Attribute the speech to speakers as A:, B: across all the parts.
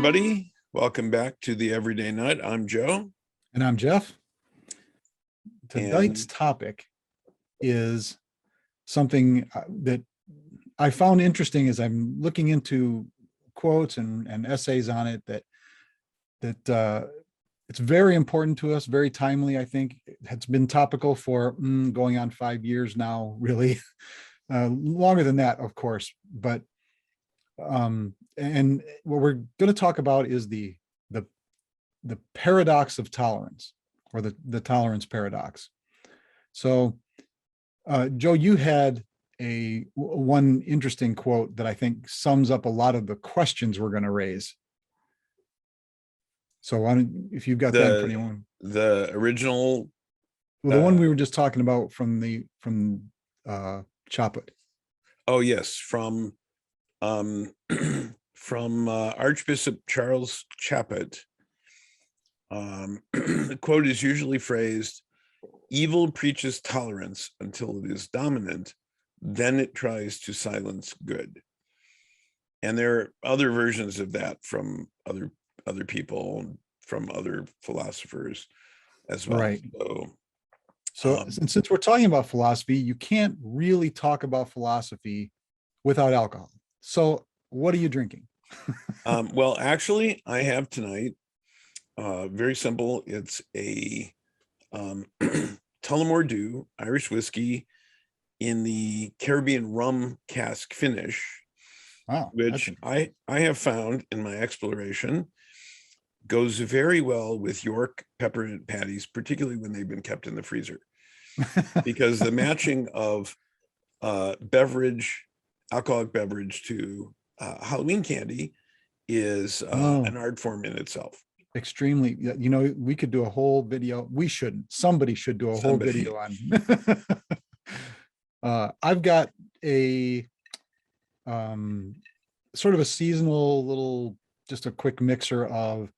A: everybody. Welcome back to the Everyday Nut. I'm Joe.
B: And I'm Jeff. Tonight's
A: And
B: topic is something that I found interesting as I'm looking into quotes and essays on it that it's very important to us, very timely. I think it's been topical for going on 5 years now, really longer than that, of course. But and what we're going to talk about is the paradox of tolerance, or the tolerance paradox. So, Joe, you had one interesting quote that I think sums up a lot of the questions we're going to raise. So, if you've got that in front of you,
A: the original,
B: well, the one we were just talking about from Chaput.
A: Oh yes, from Archbishop Charles Chaput. The quote is usually phrased: "Evil preaches tolerance until it is dominant, then it tries to silence good." And there are other versions of that from other people, from other philosophers as well.
B: Right. So since we're talking about philosophy, you can't really talk about philosophy without alcohol. So what are you drinking?
A: Well, actually, I have tonight, very simple. It's a Tullamore Dew Irish whiskey in the Caribbean rum cask finish,
B: Wow,
A: which I have found in my exploration goes very well with York peppermint patties, particularly when they've been kept in the freezer, because the matching of alcoholic beverage to Halloween candy is an art form in itself.
B: Extremely. We could do a whole video. We shouldn't. Somebody should do a whole video on. I've got a sort of a seasonal just a quick mixer of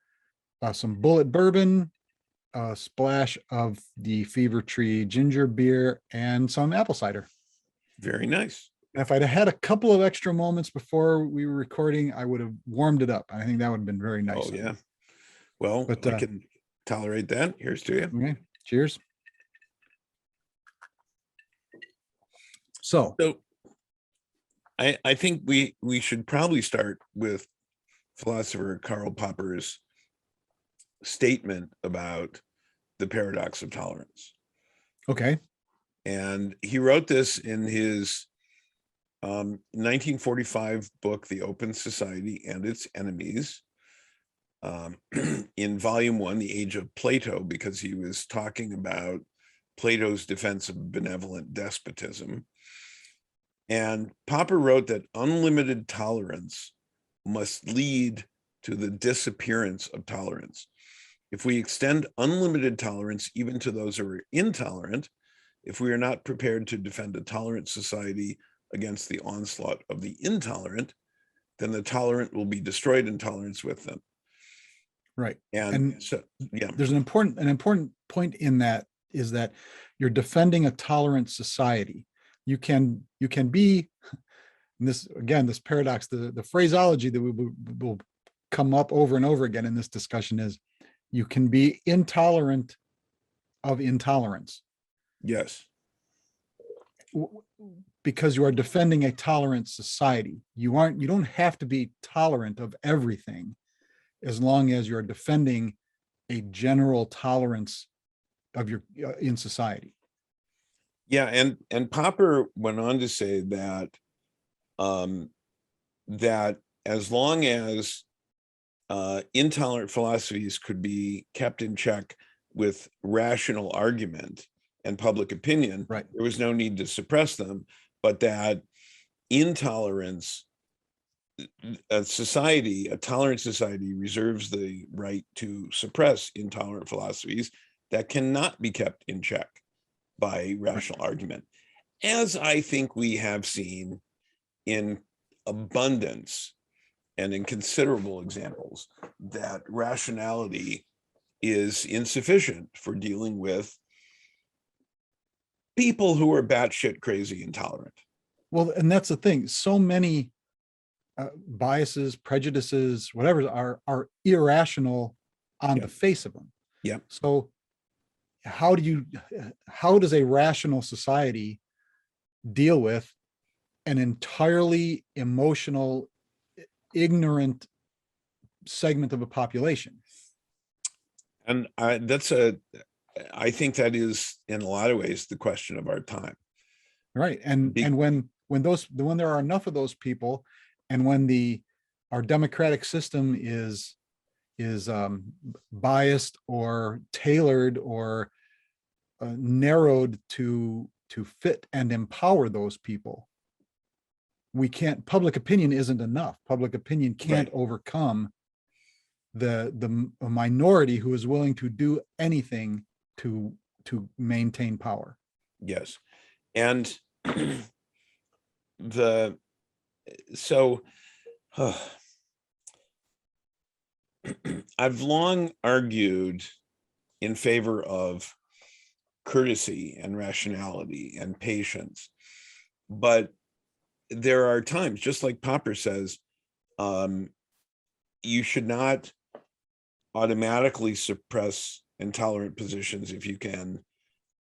B: some Bullet bourbon, a splash of the Fever Tree ginger beer, and some apple cider.
A: Very nice.
B: And if I'd had a couple of extra moments before we were recording, I would have warmed it up. I think that would have been very nice.
A: Oh, yeah. Well, I can tolerate that. Here's to you.
B: Okay. Cheers. So
A: I think we should probably start with philosopher Karl Popper's statement about the paradox of tolerance.
B: Okay.
A: And he wrote this in his 1945 book, The Open Society and Its Enemies, in volume 1, The Age of Plato, because he was talking about Plato's defense of benevolent despotism. And Popper wrote that unlimited tolerance must lead to the disappearance of tolerance. If we extend unlimited tolerance even to those who are intolerant, if we are not prepared to defend a tolerant society against the onslaught of the intolerant, then the tolerant will be destroyed in tolerance with them.
B: Right.
A: And so, yeah,
B: there's an important point in that is that you're defending a tolerant society. You can be, and this paradox, the phraseology that we will come up over and over again in this discussion is you can be intolerant of intolerance.
A: Yes.
B: Because you are defending a tolerant society. You don't have to be tolerant of everything as long as you're defending a general tolerance of your in society.
A: Yeah, and Popper went on to say that that as long as intolerant philosophies could be kept in check with rational argument and public opinion,
B: right,
A: there was no need to suppress them, but that intolerance, a tolerant society reserves the right to suppress intolerant philosophies that cannot be kept in check by rational argument, as I think we have seen in abundance and in considerable examples that rationality is insufficient for dealing with people who are batshit crazy intolerant.
B: Well, and that's the thing. So many biases, prejudices, whatever are irrational on
A: Yeah.
B: the face of them.
A: Yeah.
B: So how does a rational society deal with an entirely emotional, ignorant segment of a population?
A: And I think that is in a lot of ways the question of our time.
B: Right. And when there are enough of those people, and when our democratic system is biased or tailored or narrowed to fit and empower those people, public opinion isn't enough. Public opinion can't overcome the minority who is willing to do anything to maintain power.
A: Yes. And so I've long argued in favor of courtesy and rationality and patience, but there are times, just like Popper says, you should not automatically suppress intolerant positions if you can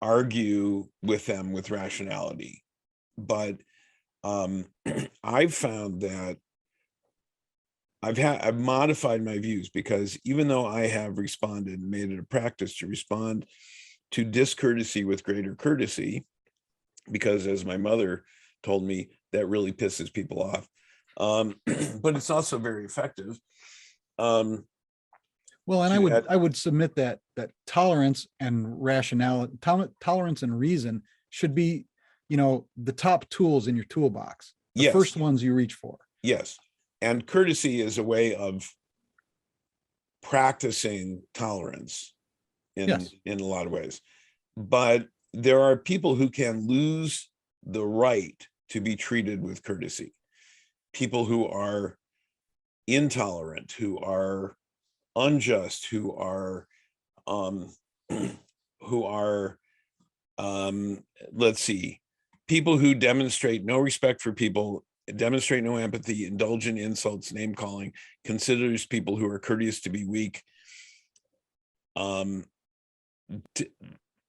A: argue with them with rationality. But I've found that I've modified my views, because even though I have responded and made it a practice to respond to discourtesy with greater courtesy, because as my mother told me, that really pisses people off. But it's also very effective.
B: Well, and I would submit that tolerance and rationality, tolerance and reason should be, the top tools in your toolbox, the
A: Yes.
B: first ones you reach for.
A: Yes. And courtesy is a way of practicing tolerance in a lot of ways. But there are people who can lose the right to be treated with courtesy. People who are intolerant, who are unjust, who are let's see, people who demonstrate no respect for people, demonstrate no empathy, indulge in insults, name calling, considers people who are courteous to be weak. When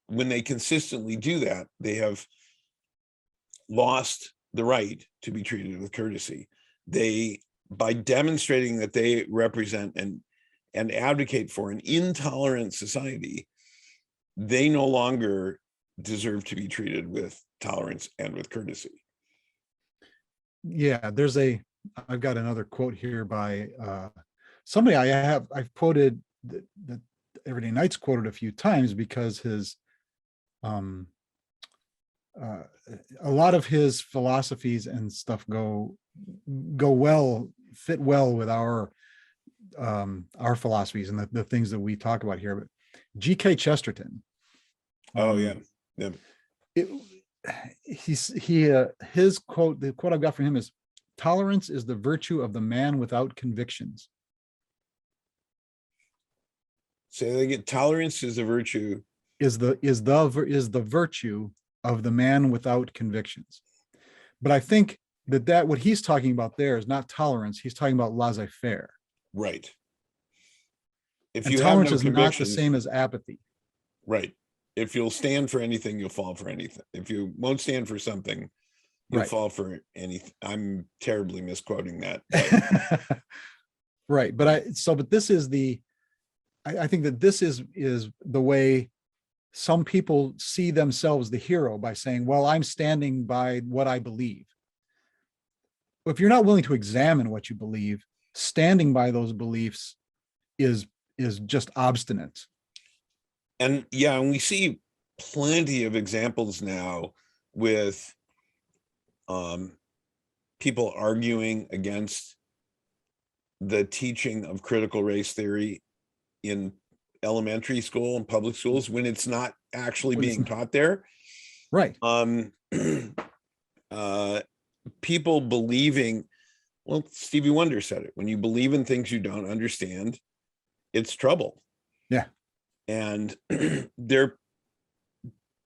A: they consistently do that, they have lost the right to be treated with courtesy. By demonstrating that they represent and advocate for an intolerant society, they no longer deserve to be treated with tolerance and with courtesy.
B: Yeah, I've got another quote here by somebody I've quoted that Everyday Night's quoted a few times, because his a lot of his philosophies and stuff fit well with our philosophies and the things that we talk about here. But G.K. Chesterton.
A: Yeah.
B: His quote, the quote I've got from him is, "Tolerance is the virtue of the man without convictions."
A: Say they get tolerance is the virtue.
B: Is the virtue of the man without convictions. But I think that what he's talking about there is not tolerance. He's talking about laissez-faire.
A: Right. If
B: and
A: you
B: tolerance
A: have no
B: is not the same as apathy.
A: Right. If you'll stand for anything, you'll fall for anything. If you won't stand for something, you'll fall for anything. I'm terribly misquoting that. But.
B: Right. But this is I think that this is the way some people see themselves, the hero, by saying, well, I'm standing by what I believe. If you're not willing to examine what you believe, standing by those beliefs is just obstinate.
A: And and we see plenty of examples now with people arguing against the teaching of critical race theory in elementary school and public schools when it's not actually being taught there.
B: Right.
A: People believing, well, Stevie Wonder said it, when you believe in things you don't understand, it's trouble.
B: Yeah.
A: And there are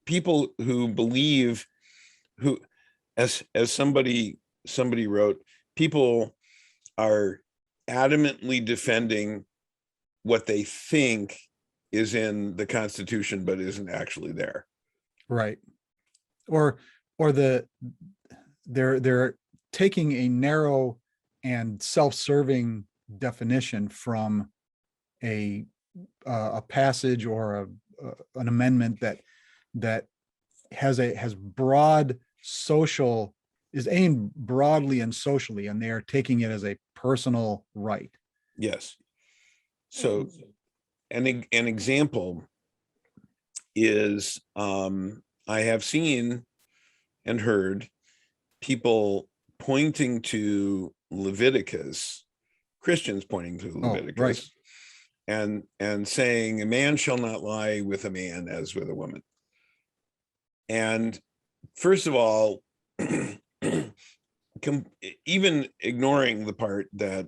A: people who believe, who, as somebody wrote, people are adamantly defending what they think is in the Constitution, but isn't actually there.
B: Right. Or they're taking a narrow and self-serving definition from a passage or an amendment that has broad social, is aimed broadly and socially, and they are taking it as a personal right.
A: Yes. So an example is, I have seen and heard people pointing to Leviticus, Christians pointing to Leviticus,
B: right.
A: and saying a man shall not lie with a man as with a woman. And first of all, even ignoring the part that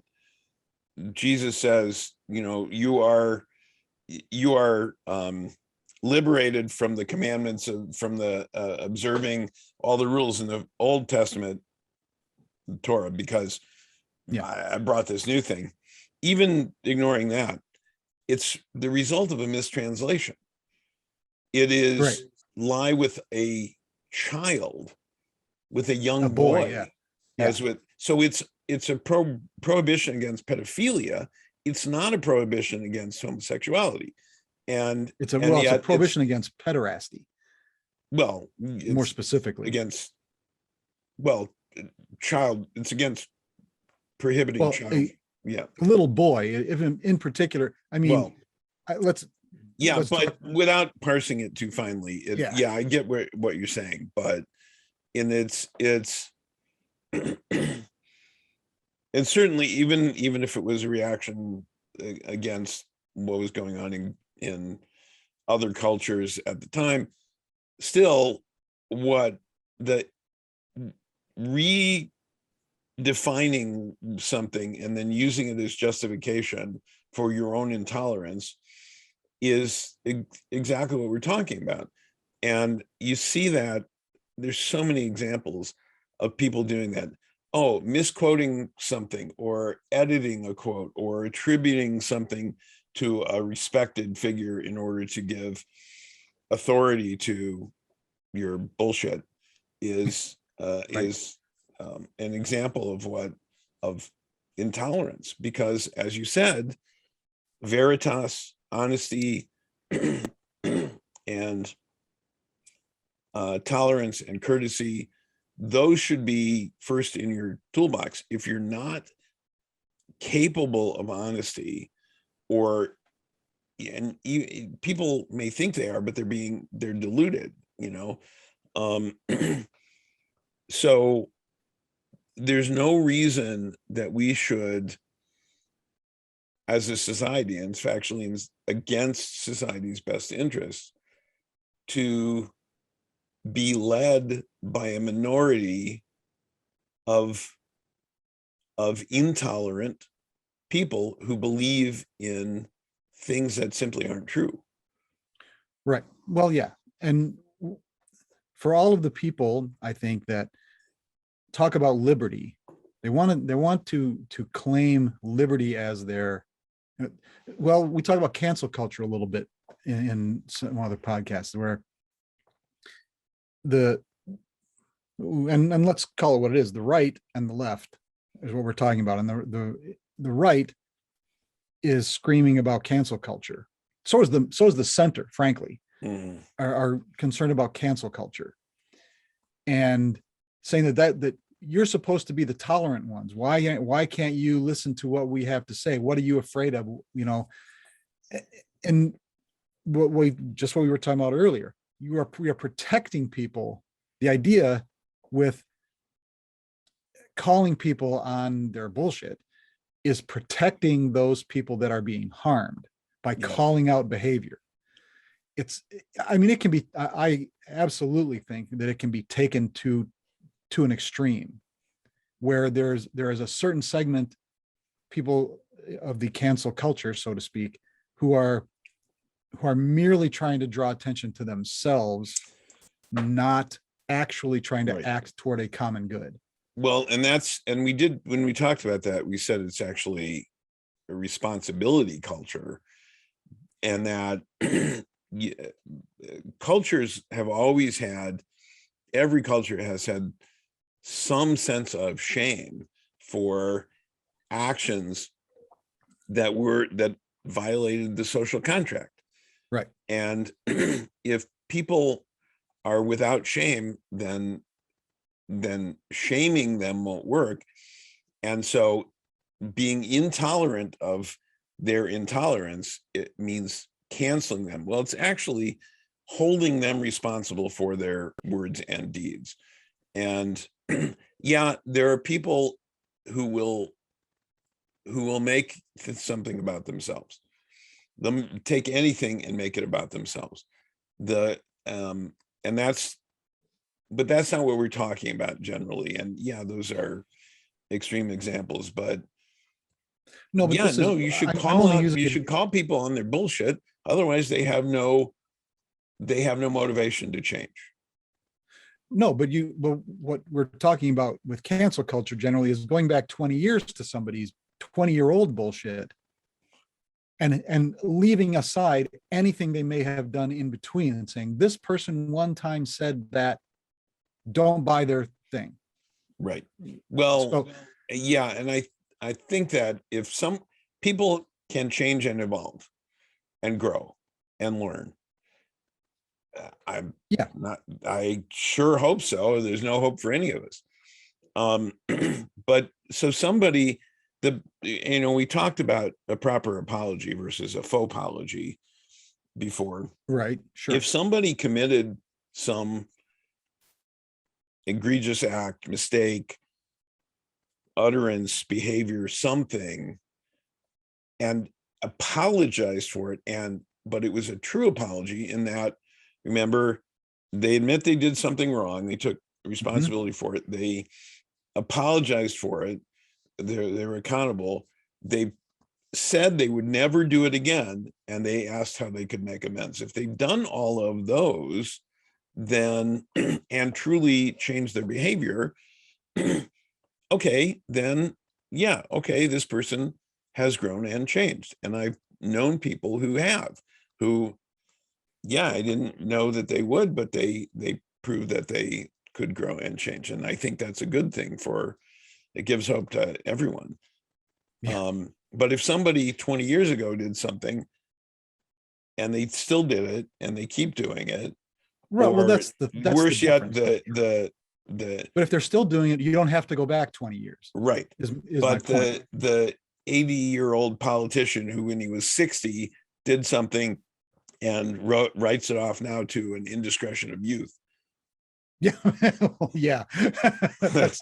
A: Jesus says, you are liberated from the commandments from the observing all the rules in the Old Testament Torah, because I brought this new thing. Even ignoring that, it's the result of a mistranslation. It is lie with a child, with a young boy, as with, so it's a prohibition against pedophilia. It's not a prohibition against homosexuality. And
B: it's a prohibition against pederasty.
A: Well,
B: more specifically
A: against, child, it's against prohibiting child. A
B: little boy, if in particular, I mean, let's
A: without parsing it too finely, I get what you're saying, but it's and certainly even if it was a reaction against what was going on in other cultures at the time, still, what the redefining something and then using it as justification for your own intolerance is exactly what we're talking about. And you see that there's so many examples of people doing that. Oh, misquoting something, or editing a quote, or attributing something to a respected figure in order to give authority to your bullshit is an example of intolerance. Because, as you said, veritas, honesty, and tolerance and courtesy, those should be first in your toolbox. If you're not capable of honesty, and people may think they are, but they're deluded, so there's no reason that we should, as a society, and it's factually against society's best interests, to be led by a minority of intolerant people who believe in things that simply aren't true.
B: Right. Well, yeah. And for all of the people, I think, that talk about liberty, they want to claim liberty as their, well, we talk about cancel culture a little bit in some other podcasts, where and let's call it what it is, the right and the left is what we're talking about. And the right is screaming about cancel culture. So is the center, frankly, are concerned about cancel culture, and saying that you're supposed to be the tolerant ones. Why can't you listen to what we have to say? What are you afraid of? And what we were talking about earlier, we are protecting people. The idea with calling people on their bullshit is protecting those people that are being harmed by calling out behavior. It can be, I absolutely think that it can be taken to an extreme, where there is a certain segment, people of the cancel culture, so to speak, who are merely trying to draw attention to themselves, not actually trying to act toward a common good.
A: Well, and we did, when we talked about that, we said it's actually a responsibility culture, and that cultures have always had, every culture has had some sense of shame for actions that violated the social contract.
B: Right.
A: And if people are without shame, then shaming them won't work. And so being intolerant of their intolerance, it means canceling them. Well, it's actually holding them responsible for their words and deeds. And yeah, there are people who will make something about themselves. They'll take anything and make it about themselves. The and that's, but that's not what we're talking about generally. And yeah, those are extreme examples, but
B: No, but
A: yeah,
B: this is,
A: no, you should
B: I'm
A: call
B: only
A: out,
B: using
A: you
B: it.
A: should call people on their bullshit. Otherwise they have no motivation to change.
B: No, but what we're talking about with cancel culture generally is going back 20 years to somebody's 20-year-old bullshit and leaving aside anything they may have done in between and saying, this person one time said that, don't buy their thing.
A: Right. Well,
B: So
A: yeah, and I think that if some people can change and evolve and grow and learn, I'm
B: yeah,
A: not, I sure hope so. There's no hope for any of us. But so somebody, we talked about a proper apology versus a faux apology before.
B: right, sure.
A: If somebody committed some egregious act, mistake, utterance, behavior, something, and apologized for it, but it was a true apology in that, remember, they admit they did something wrong, they took responsibility for it, they apologized for it, they were accountable, they said they would never do it again, and they asked how they could make amends. If they've done all of those, then and truly changed their behavior, okay, then yeah, okay, this person has grown and changed. And I've known people who have, who, yeah, I didn't know that they would, but they proved that they could grow and change. And I think that's a good thing, for it gives hope to everyone.
B: Yeah.
A: But if somebody 20 years ago did something and they still did it and they keep doing it,
B: Right. Well,
A: or
B: that's the
A: worse yet,
B: difference.
A: the
B: But if they're still doing it, you don't have to go back 20 years.
A: right.
B: Is my
A: But
B: point.
A: the 80-year-old politician who, when he was 60, did something and writes it off now to an indiscretion of youth.
B: Yeah. Yeah. That's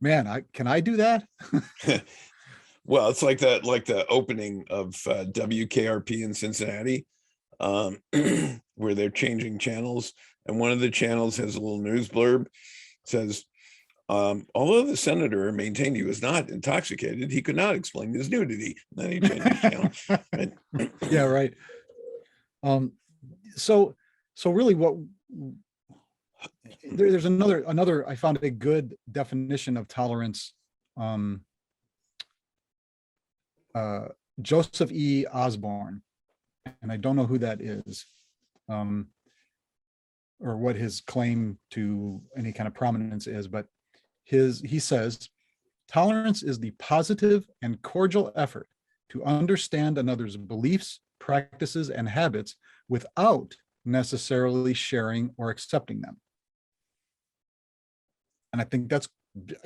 B: man, can I do that?
A: Well, it's like the opening of WKRP in Cincinnati, where they're changing channels, and one of the channels has a little news blurb, says, although the senator maintained he was not intoxicated, he could not explain his nudity. And then he changed his channel. Right?
B: Yeah, right. So really what there's another I found a good definition of tolerance. Joseph E. Osborne, and I don't know who that is, or what his claim to any kind of prominence is, but he says, tolerance is the positive and cordial effort to understand another's beliefs, practices, and habits without necessarily sharing or accepting them. And I think that's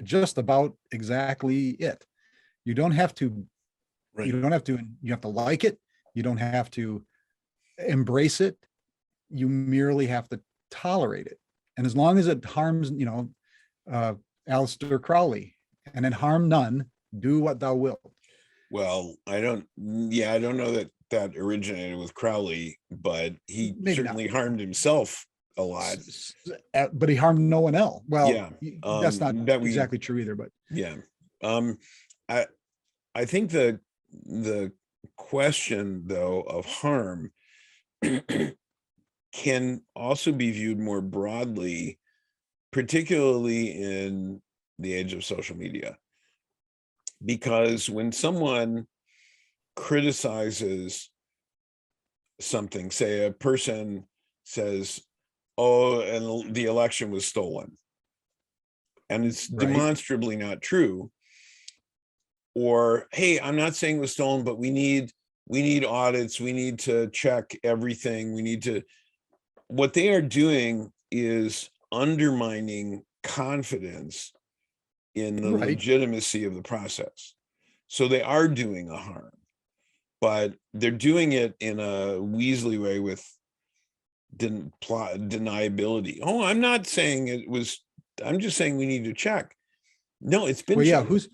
B: just about exactly it. You don't have to,
A: Right.
B: you have to like it. You don't have to embrace it. You merely have to tolerate it. And as long as it harms, Aleister Crowley, and then harm none, do what thou wilt.
A: Well, I don't know that originated with Crowley, but he
B: Maybe
A: certainly
B: not.
A: harmed himself a lot.
B: But he harmed no one else. Well,
A: Yeah.
B: that's not
A: that we
B: exactly true either, but
A: yeah. I think the question, though, of harm can also be viewed more broadly particularly in the age of social media. Because when someone criticizes something, say a person says, oh, and the election was stolen, and it's
B: Right.
A: demonstrably not true, or hey, I'm not saying it was stolen, but we need audits, we need to check everything, we need to, what they are doing is undermining confidence in the
B: Right.
A: legitimacy of the process. So they are doing a harm, but they're doing it in a Weasley way with deniability. Oh, I'm not saying it was, I'm just saying we need to check. No, it's been
B: Well, yeah,
A: checked.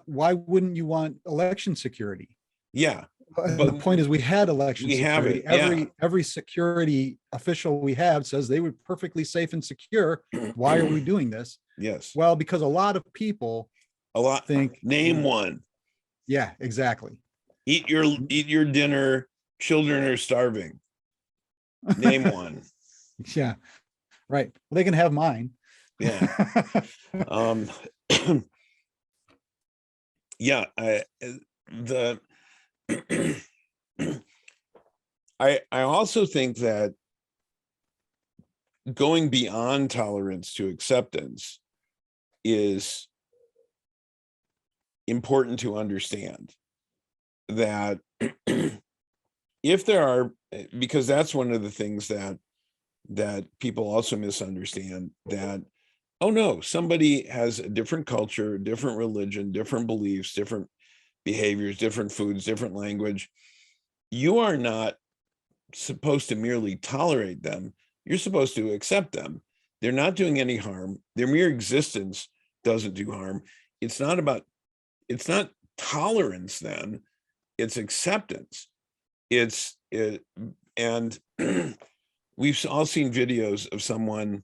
B: why wouldn't you want election security?
A: Yeah,
B: The
A: but
B: point is, we had election
A: we have
B: security.
A: it. Yeah.
B: Every security official we have says they were perfectly safe and secure. Why are we doing this?
A: Yes.
B: Well, because a lot of people
A: A lot.
B: think,
A: Name one.
B: yeah, exactly.
A: Eat your dinner. Children are starving. Name one.
B: Yeah, right. Well, they can have mine.
A: Yeah. Yeah. I also think that going beyond tolerance to acceptance is important to understand. That if there are, because that's one of the things that people also misunderstand, that, oh no, somebody has a different culture, different religion, different beliefs, different behaviors, different foods, different language. You are not supposed to merely tolerate them. You're supposed to accept them. They're not doing any harm. Their mere existence doesn't do harm. It's not tolerance then, it's acceptance. And we've all seen videos of someone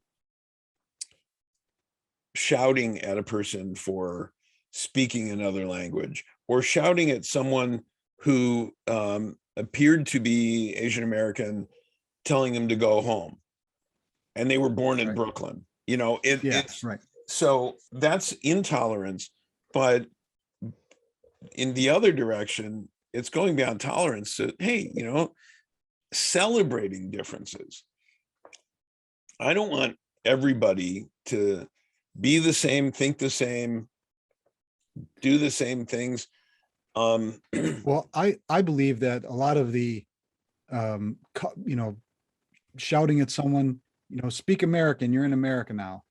A: shouting at a person for speaking another language, or shouting at someone who appeared to be Asian American, telling them to go home, and they were born in
B: Right.
A: Brooklyn.
B: Yeah,
A: It's
B: right.
A: so that's intolerance. But in the other direction, it's going beyond tolerance to, hey, celebrating differences. I don't want everybody to be the same, think the same, do the same things.
B: Well, I believe that a lot of the shouting at someone, speak American, you're in America now.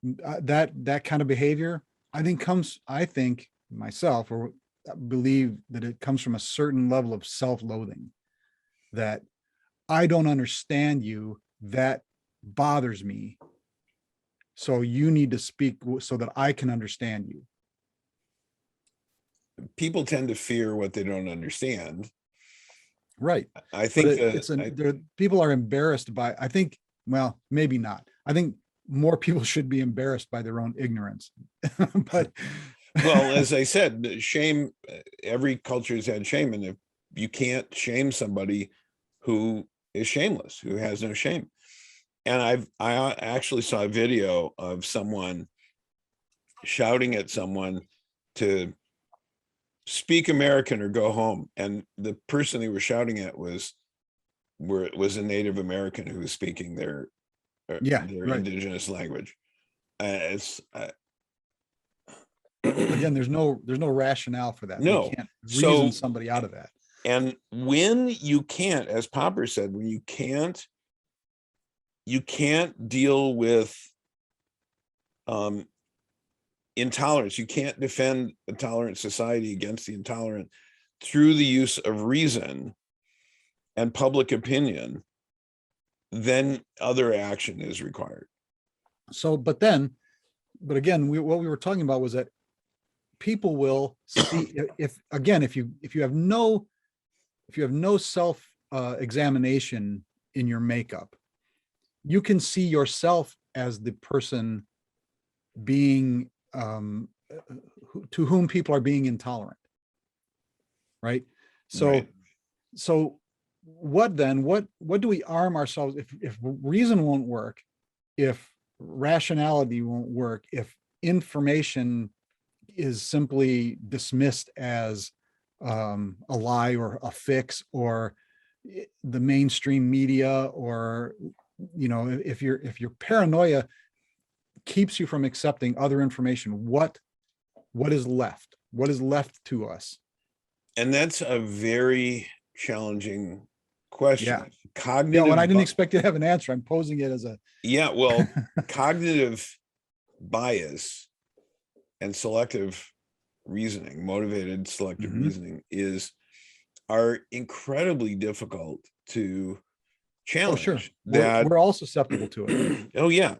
B: That kind of behavior, I think myself, or believe that it comes from a certain level of self-loathing, that I don't understand you, that bothers me. So you need to speak so that I can understand you.
A: People tend to fear what they don't understand.
B: Right.
A: I
B: But
A: think
B: people are embarrassed by, I think, well, maybe not. I think more people should be embarrassed by their own ignorance. But
A: well, as I said, shame, every culture has had shame. And if you can't shame somebody who is shameless, who has no shame. And I actually saw a video of someone shouting at someone to speak American or go home. And the person they were shouting at was a Native American who was speaking their
B: yeah, right.
A: indigenous language. It's
B: Again, there's no rationale for that.
A: no.
B: We can't reason
A: So,
B: somebody out of that.
A: and when you can't, as Popper said, when you can't deal with intolerance, you can't defend a tolerant society against the intolerant through the use of reason and public opinion, then other action is required.
B: So, but again, what we were talking about was that people will see, if you have no self examination in your makeup, you can see yourself as the person being to whom people are being intolerant, right? So
A: Right.
B: so what do we arm ourselves, if reason won't work, if rationality won't work if information is simply dismissed as a lie or a fix, or the mainstream media, or if your paranoia keeps you from accepting other information, what is left? What is left to us?
A: And that's a very challenging question.
B: Yeah.
A: Cognitive,
B: When I didn't expect to have an answer, I'm posing it as a
A: well, cognitive bias and selective reasoning, motivated selective reasoning are incredibly difficult to challenge.
B: Sure. We're all susceptible to it.
A: Oh yeah.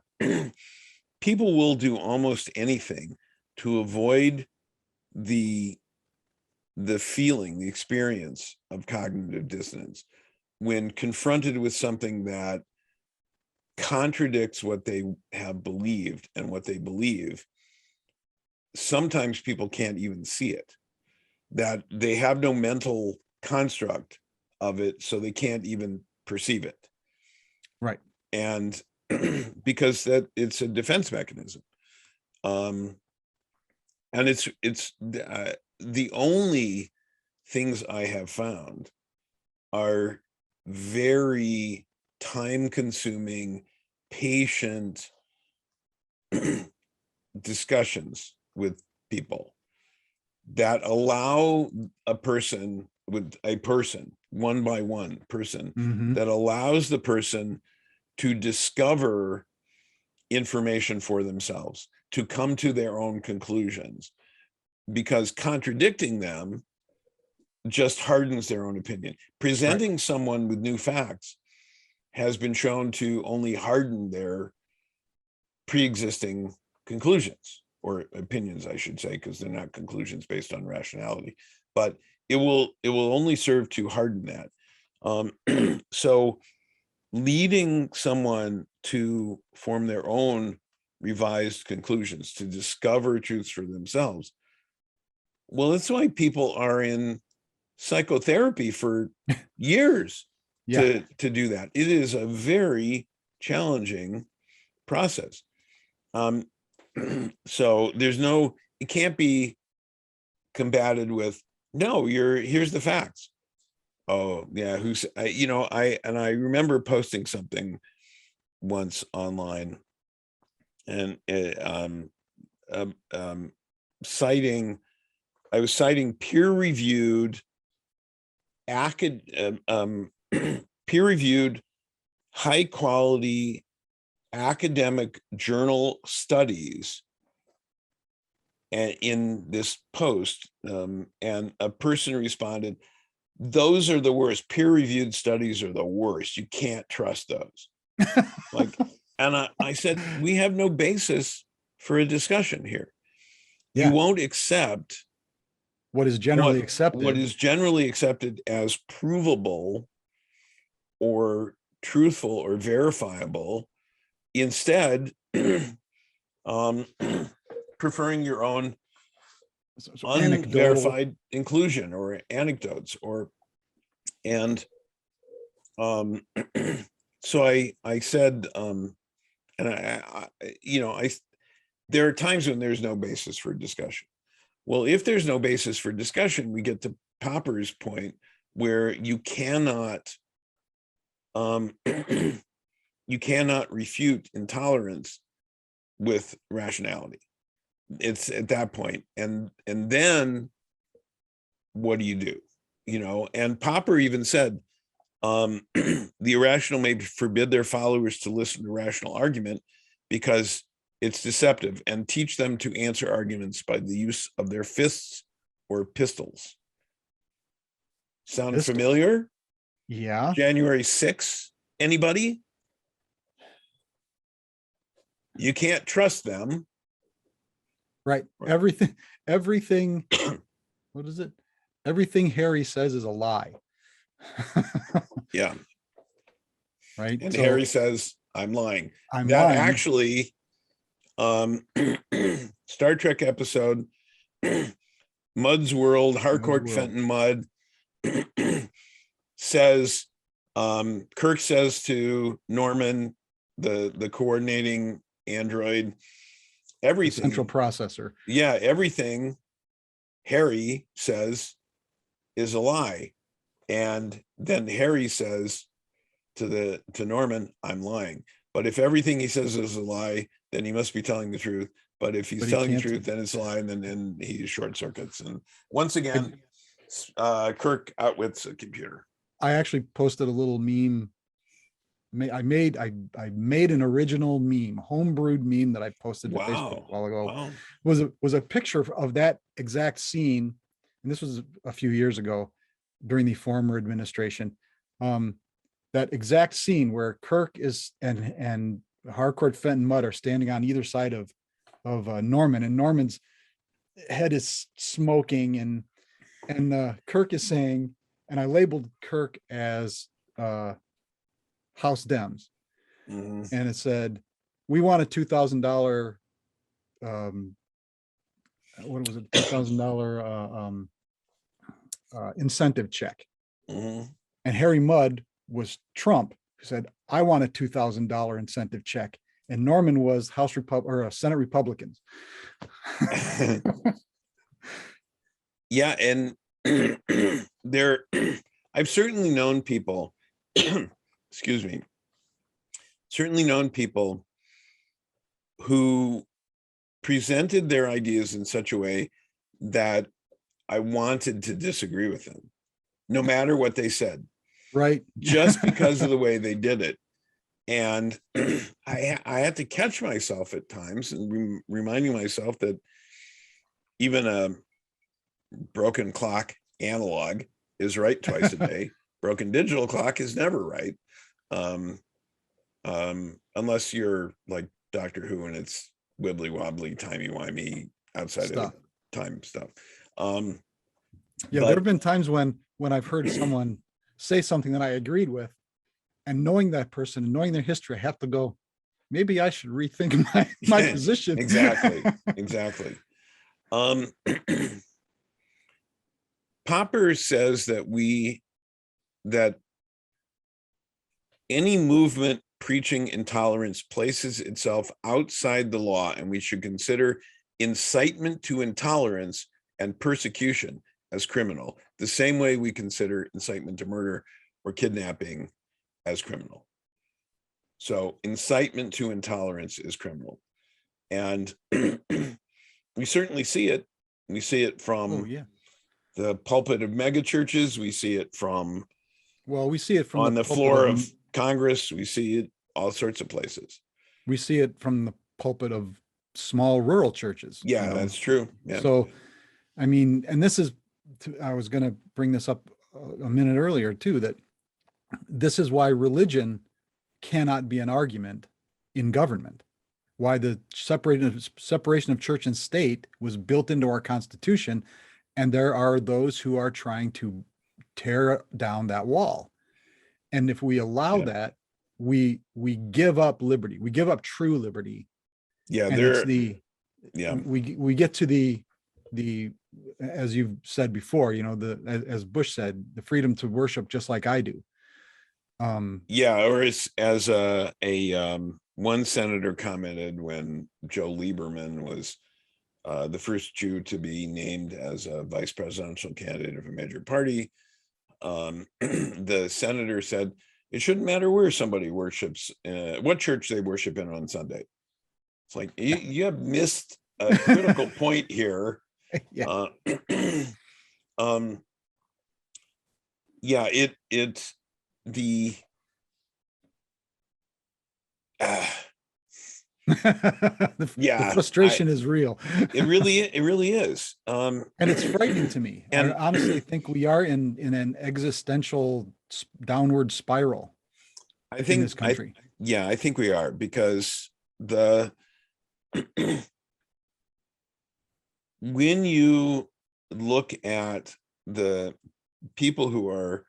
A: People will do almost anything to avoid the feeling, the experience of cognitive dissonance when confronted with something that contradicts what they have believed and what they believe. Sometimes people can't even see it, that they have no mental construct of it, so they can't even perceive it.
B: Right.
A: And because that it's a defense mechanism. And it's the only things I have found are very time-consuming, patient discussions with people that allow a person one by one person, that allows the person to discover information for themselves, to come to their own conclusions, because contradicting them just hardens their own opinion. Presenting someone with new facts has been shown to only harden their pre-existing conclusions, or opinions, I should say, because they're not conclusions based on rationality, but it will only serve to harden that. So leading someone to form their own revised conclusions, to discover truths for themselves, well, that's why people are in psychotherapy for years to do that. It is a very challenging process. So it can't be combated with, no, here's the facts. Oh yeah, I remember posting something once online, and I was citing peer-reviewed peer-reviewed high quality academic journal studies, and in this post, and a person responded, "Those are the worst. Peer-reviewed studies are the worst. You can't trust those." And I said, we have no basis for a discussion here. You won't accept
B: what is generally accepted.
A: What is generally accepted as provable or truthful or verifiable. Instead, preferring your own unverified inclusion or anecdotes, so I said, and there are times when there's no basis for discussion. Well, if there's no basis for discussion, we get to Popper's point, where you cannot refute intolerance with rationality. It's at that point, and then what do you do? And Popper even said, the irrational may forbid their followers to listen to rational argument because it's deceptive, and teach them to answer arguments by the use of their fists or pistols. Sound familiar?
B: Yeah.
A: January 6th, anybody? You can't trust them.
B: Right. Everything, what is it? Everything Harry says is a lie.
A: Yeah.
B: Right.
A: And so, Harry says, I'm lying.
B: I'm lying.
A: Actually, Star Trek episode, Mud's World, Harcourt Fenton Mudd, says, Kirk says to Norman, the coordinating Android,
B: The
A: everything.
B: central processor.
A: Yeah, everything Harry says is a lie. And then Harry says to Norman, I'm lying. But if everything he says is a lie, then he must be telling the truth. But if he's
B: But he
A: telling the
B: can't-
A: truth, then it's a lie, and then he short circuits. And once again, Kirk outwits a computer.
B: I actually posted a little meme. I made an original meme, homebrewed meme that I posted to Facebook a while ago.
A: Wow.
B: Was a picture of that exact scene, and this was a few years ago during the former administration. That exact scene where Kirk is and Harcourt, Fenton, Mudd are standing on either side of Norman, and Norman's head is smoking, and Kirk is saying, and I labeled Kirk as House Dems,
A: Mhm.
B: and it said, "We want a $2,000 what was it, $2,000 incentive check."
A: Mhm.
B: And Harry Mudd was Trump, who said, "I want a $2,000 incentive check." And Norman was Senate Republicans.
A: Yeah, and there, I've certainly known people, excuse me, certainly known people who presented their ideas in such a way that I wanted to disagree with them, no matter what they said,
B: Right.
A: just because of the way they did it. And I had to catch myself at times and reminding myself that even a broken clock analog is right twice a day. Broken digital clock is never right. Unless you're like Doctor Who and it's wibbly wobbly, timey wimey outside
B: Stuff.
A: of time stuff.
B: Yeah, there have been times when I've heard someone say something that I agreed with, and knowing that person and knowing their history, I have to go, maybe I should rethink my position.
A: Exactly. Popper says that any movement preaching intolerance places itself outside the law, and we should consider incitement to intolerance and persecution as criminal, the same way we consider incitement to murder or kidnapping as criminal. So incitement to intolerance is criminal. And we certainly see it. We see it from the pulpit of megachurches. We see it from,
B: we see it from
A: on the floor of Congress. We see it all sorts of places.
B: We see it from the pulpit of small rural churches.
A: Yeah, that's true. Yeah.
B: So, I mean, and this is, I was going to bring this up a minute earlier too, that this is why religion cannot be an argument in government. Why the separation of church and state was built into our Constitution, and there are those who are trying to tear down that wall. And if we allow that, we give up liberty. We give up true liberty.
A: Yeah,
B: and it's we get to the as you've said before, as Bush said, the freedom to worship just like I do.
A: Or as one senator commented when Joe Lieberman was the first Jew to be named as a vice presidential candidate of a major party. The senator said, it shouldn't matter where somebody worships, what church they worship in on Sunday. It's like, you have missed a critical point here.
B: The frustration is real.
A: It really is.
B: And it's frightening to me. And I honestly think we are in an existential downward spiral.
A: I think
B: in this country.
A: I think we are, because when you look at the people who are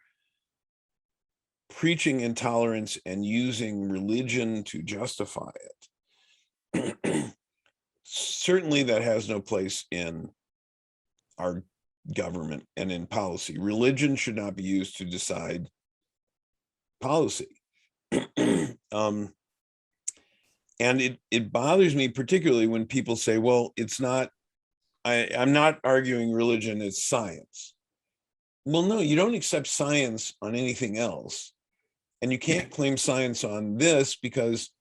A: preaching intolerance and using religion to justify it, certainly that has no place in our government and in policy. Religion should not be used to decide policy. And it bothers me particularly when people say, well, it's not, I'm not arguing religion is science. Well, no, you don't accept science on anything else. And you can't claim science on this because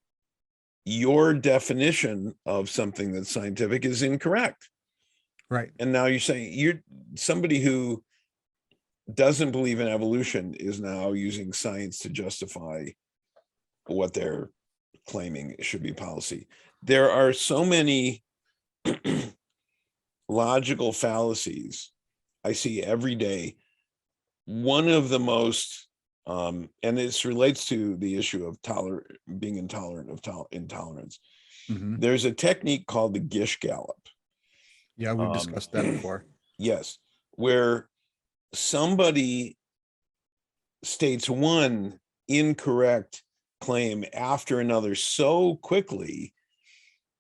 A: your definition of something that's scientific is incorrect.
B: Right.
A: And now you're saying you're somebody who doesn't believe in evolution is now using science to justify what they're claiming should be policy. There are so many logical fallacies I see every day. One of the most, and this relates to the issue of being intolerant of intolerance.
B: Mhm.
A: There's a technique called the Gish Gallop.
B: Yeah, we've discussed that before.
A: Yes, where somebody states one incorrect claim after another so quickly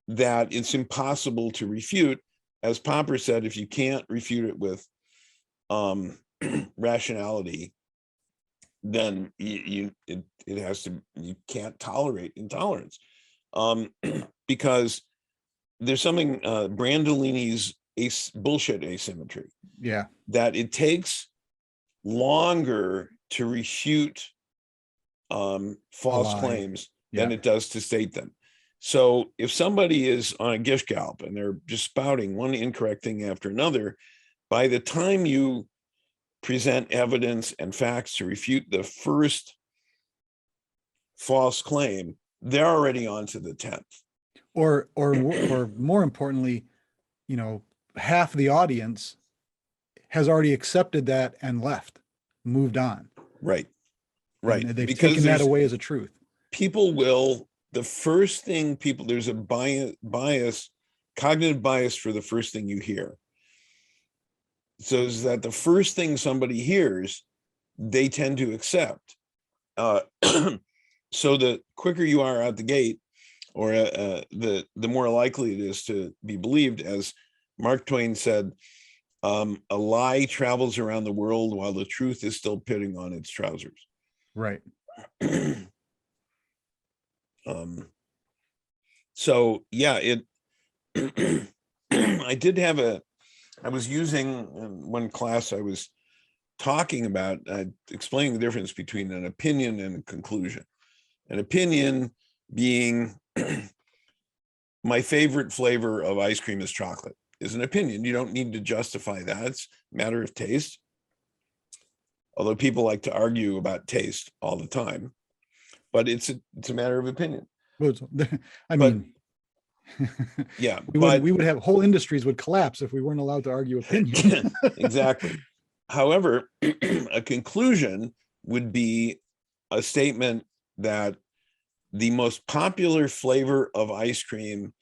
A: that it's impossible to refute. As Popper said, if you can't refute it with rationality, then it has to, you can't tolerate intolerance, because there's something, Brandolini's bullshit asymmetry,
B: Yeah.
A: that it takes longer to refute false
B: lie.
A: claims than
B: Yeah.
A: it does to state them. So if somebody is on a gish gallop and they're just spouting one incorrect thing after another, by the time you present evidence and facts to refute the first false claim, they're already on to the 10th.
B: Or more importantly, you know, half the audience has already accepted that and left, moved on.
A: Right.
B: And they've taken that away as a truth.
A: People will, the first thing people, there's a bias, cognitive bias for the first thing you hear. So is that the first thing somebody hears, they tend to accept. So the quicker you are out the gate, or the more likely it is to be believed. As Mark Twain said, a lie travels around the world while the truth is still pitting on its trousers.
B: Right.
A: So yeah, I did have I was using, in one class I was talking about, explaining the difference between an opinion and a conclusion. An opinion being my favorite flavor of ice cream is chocolate, is an opinion. You don't need to justify that. It's a matter of taste. Although people like to argue about taste all the time, but it's a matter of opinion.
B: I mean,
A: yeah,
B: we would have whole industries would collapse if we weren't allowed to argue opinion.
A: Exactly. However, a conclusion would be a statement that the most popular flavor of ice cream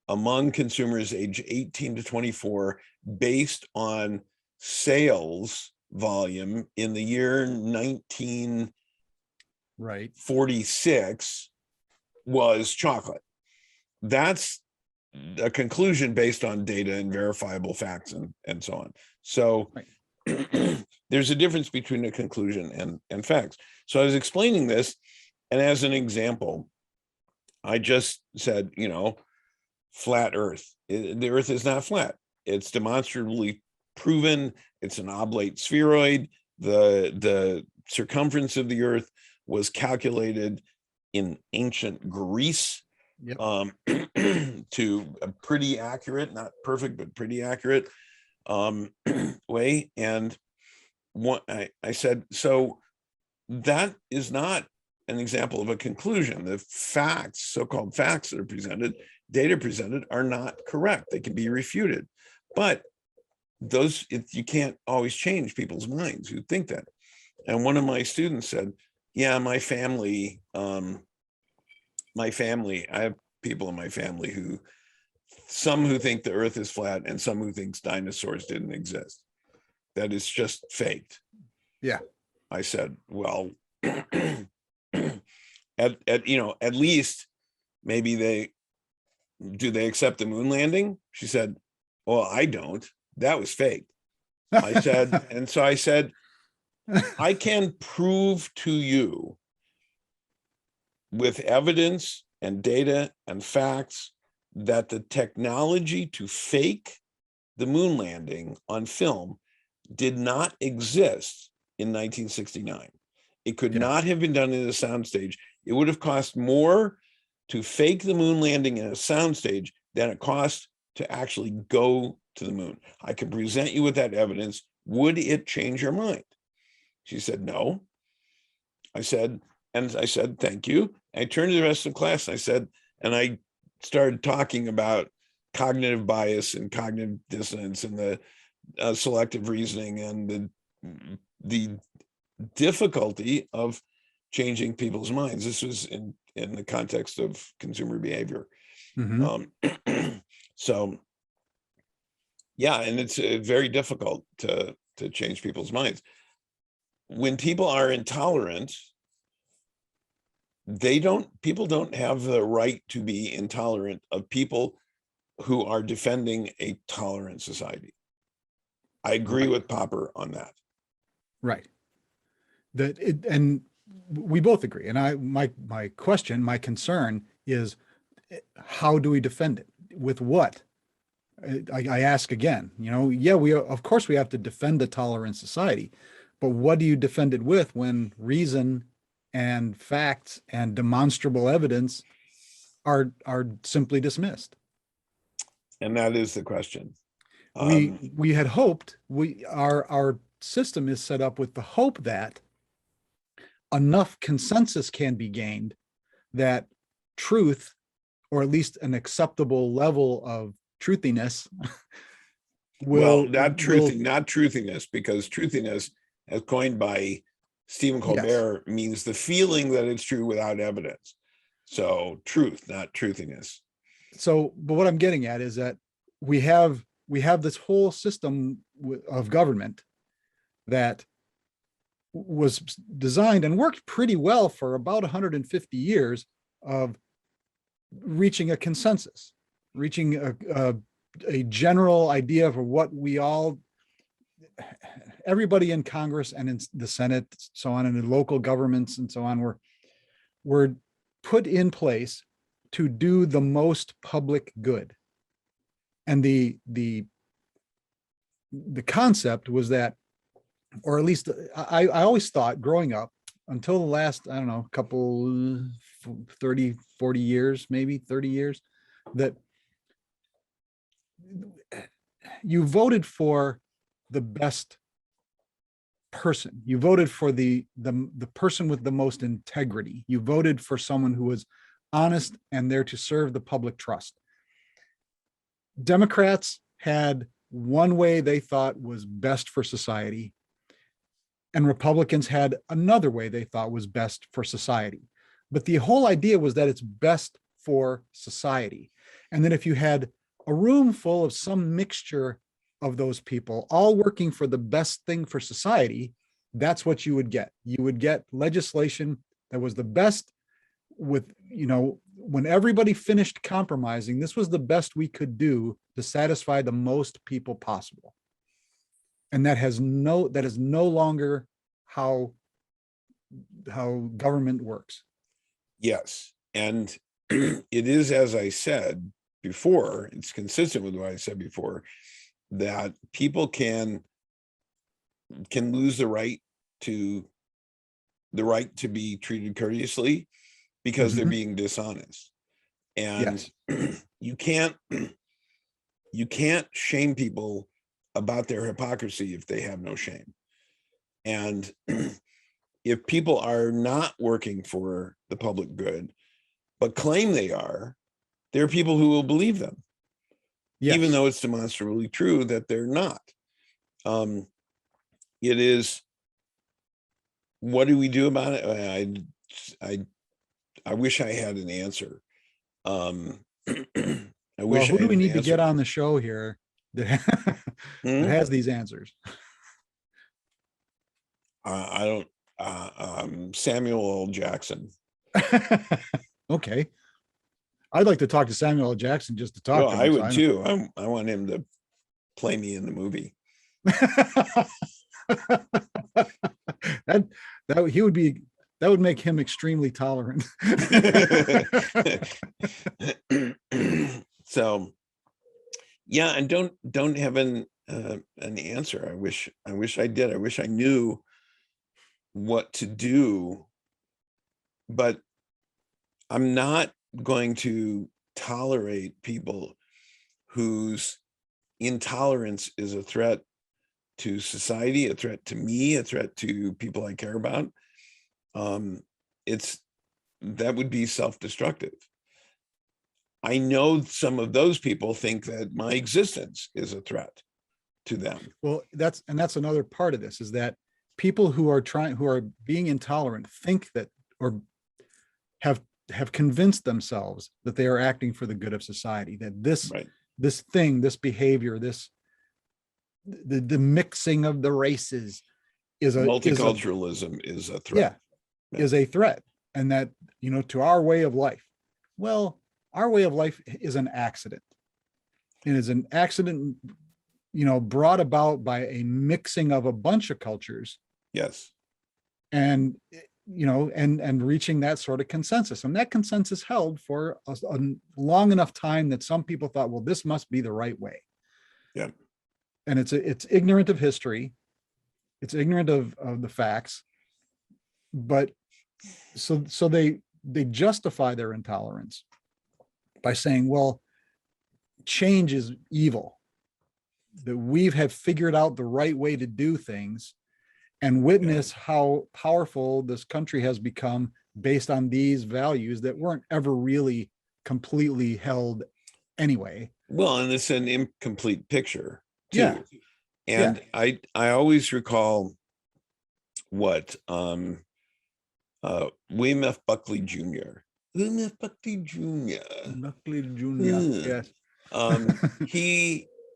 A: among consumers age 18 to 24, based on sales volume in the year 1946, was chocolate. That's a conclusion based on data and verifiable facts and so on. So there's a difference between a conclusion and facts. So I was explaining this, and as an example, I just said, flat Earth. The Earth is not flat. It's demonstrably proven. It's an oblate spheroid. The circumference of the Earth was calculated in ancient Greece.
B: Yep.
A: To a pretty accurate, not perfect, but pretty accurate way. And I said, so that is not an example of a conclusion. The facts, so-called facts that are presented, data presented, are not correct. They can be refuted, but you can't always change people's minds who think that. And one of my students said, yeah, my family, I have people in my family some who think the Earth is flat and some who thinks dinosaurs didn't exist. That is just faked.
B: Yeah.
A: I said, well, at least maybe they accept the moon landing? She said, well, I don't. That was fake. I said, and so I said, I can prove to you with evidence and data and facts that the technology to fake the moon landing on film did not exist in 1969. It could not have been done in a soundstage. It would have cost more to fake the moon landing in a soundstage than it cost to actually go to the moon. I can present you with that evidence. Would it change your mind? She said, no. I said, thank you. I turned to the rest of the class. I said, and I started talking about cognitive bias and cognitive dissonance and the selective reasoning and the difficulty of changing people's minds. This was in the context of consumer behavior. So yeah, and it's very difficult to change people's minds. When people are intolerant, people don't have the right to be intolerant of people who are defending a tolerant society. I agree with Popper on that.
B: Right. And we both agree. And my concern is, how do we defend it? With what? I ask again, of course we have to defend a tolerant society, but what do you defend it with when reason and facts and demonstrable evidence are simply dismissed?
A: And that is the question.
B: We had hoped, our system is set up with the hope that enough consensus can be gained that truth, or at least an acceptable level of truthiness,
A: not truthiness, because truthiness, as coined by Stephen Colbert, means the feeling that it's true without evidence. So truth, not truthiness.
B: So, but what I'm getting at is that we have this whole system of government that was designed and worked pretty well for about 150 years of reaching a consensus, reaching a general idea of what everybody in Congress and in the Senate, so on, and in local governments and so on, were put in place to do the most public good. And the concept was that, or at least I always thought growing up, until the last, I don't know, couple 30, 40 years, maybe 30 years, that you voted for the best person. You voted for the person with the most integrity. You voted for someone who was honest and there to serve the public trust. Democrats had one way they thought was best for society, and Republicans had another way they thought was best for society. But the whole idea was that it's best for society. And then if you had a room full of some mixture of those people all working for the best thing for society, that's what you would get. You would get legislation that was the best with, when everybody finished compromising, this was the best we could do to satisfy the most people possible. And that is no longer how government works.
A: Yes. And it is, as I said before, it's consistent with what I said before, that people can lose the right to be treated courteously because they're being dishonest. And you can't shame people about their hypocrisy if they have no shame. And if people are not working for the public good, but claim they are, there are people who will believe them, even though it's demonstrably true that they're not. It is, what do we do about it? I wish I had an answer. Who
B: do we need to get on the show here that has these answers?
A: I don't. Samuel L. Jackson.
B: Okay, I'd like to talk to Samuel L. Jackson just to talk to him.
A: I would too. I want him to play me in the movie.
B: that he would be that would make him extremely tolerant.
A: So, yeah, and don't have an answer. I wish I did. I wish I knew what to do, but I'm not going to tolerate people whose intolerance is a threat to society, a threat to me, a threat to people I care about. That would be self-destructive. I know some of those people think that my existence is a threat to them.
B: Well, that's another part of this, is that people who are being intolerant think that, or have convinced themselves that they are acting for the good of society, that this behavior, the mixing of the races
A: multiculturalism is a threat.
B: Yeah, is a threat. And that, to our way of life. Well, our way of life is an accident. It is an accident, brought about by a mixing of a bunch of cultures.
A: Yes.
B: And, and reaching that sort of consensus. And that consensus held for a long enough time that some people thought, well, this must be the right way.
A: Yeah.
B: And it's ignorant of history. It's ignorant of the facts. But so they justify their intolerance by saying, well, change is evil, that we have figured out the right way to do things, and witness how powerful this country has become based on these values that weren't ever really completely held anyway.
A: Well, and it's an incomplete picture too.
B: Yeah.
A: And I always recall what William F. Buckley Jr. Yes.